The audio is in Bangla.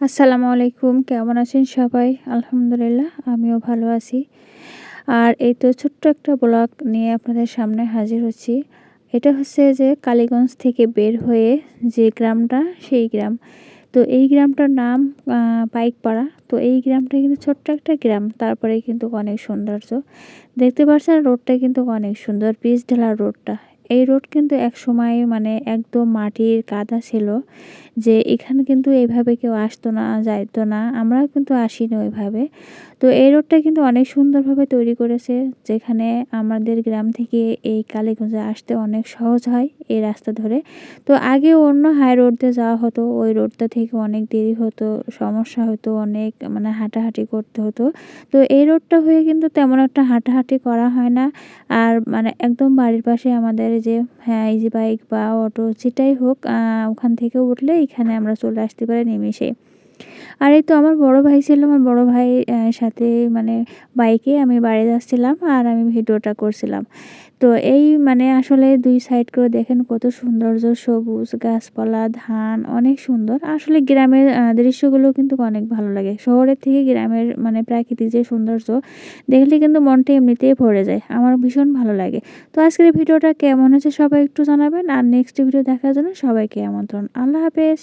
আসসালামু আলাইকুম। কেমন আছেন সবাই? আলহামদুলিল্লাহ আমিও ভালো আছি। আর এই তো ছোট্ট একটা ব্লগ নিয়ে আপনাদের সামনে হাজির হচ্ছি। এটা হচ্ছে যে কালীগঞ্জ থেকে বের হয়ে যে গ্রামটা সেই গ্রাম। তো এই গ্রামটার নাম পাইকপাড়া। তো এই গ্রামটা কিন্তু ছোট্ট একটা গ্রাম। তারপরে কিন্তু অনেক সৌন্দর্য। দেখতে পাচ্ছেন রোডটা কিন্তু অনেক সুন্দর পিচ ঢালা রোডটা। এই রোড কিন্তু একসময় মানে একদম মাটির কাদা ছিল। যে এখানে কিন্তু এভাবে কেউ আসতো না, যাইতো না। আমরাও কিন্তু আসিনি ওইভাবে। তো এই রোডটা কিন্তু অনেক সুন্দরভাবে তৈরি করেছে। যেখানে আমাদের গ্রাম থেকে এই কালীগঞ্জে আসতে অনেক সহজ হয় এই রাস্তা ধরে। তো আগে অন্য হাই রোড দিয়ে যাওয়া হতো। ওই রোডটা থেকে অনেক দেরি হতো, সমস্যা হতো, অনেক মানে হাঁটাহাঁটি করতে হতো। তো এই রোডটা হয়ে কিন্তু তেমন একটা হাঁটাহাঁটি করা হয় না। আর মানে একদম বাড়ির পাশে আমাদের যে ইজি বাইক বা অটো যেটাই হোক ওখান থেকে উঠলে এখানে আমরা চলে আসতে পারি নিমেষেই। আর এই তো আমার বড় ভাই ছিল, আমার বড় ভাই সাথে মানে বাইকে আমি বাড়ি যাচ্ছিলাম আর আমি ভিডিওটা করছিলাম। তো এই মানে আসলে ২ সাইড করে দেখেন কত সৌন্দর্য, সবুজ গাছপালা, ধান অনেক সুন্দর। আসলে গ্রামের দৃশ্যগুলো কিন্তু অনেক ভালো লাগে। শহরের থেকে গ্রামের মানে প্রাকৃতিক যে সৌন্দর্য দেখলে কিন্তু মনটা এমনিতেই ভরে যায়। আমার ভীষণ ভালো লাগে। তো আজকের ভিডিওটা কেমন হয়েছে সবাই একটু জানাবেন। আর নেক্সট ভিডিও দেখার জন্য সবাইকে আমন্ত্রণ। আল্লাহ হাফেজ।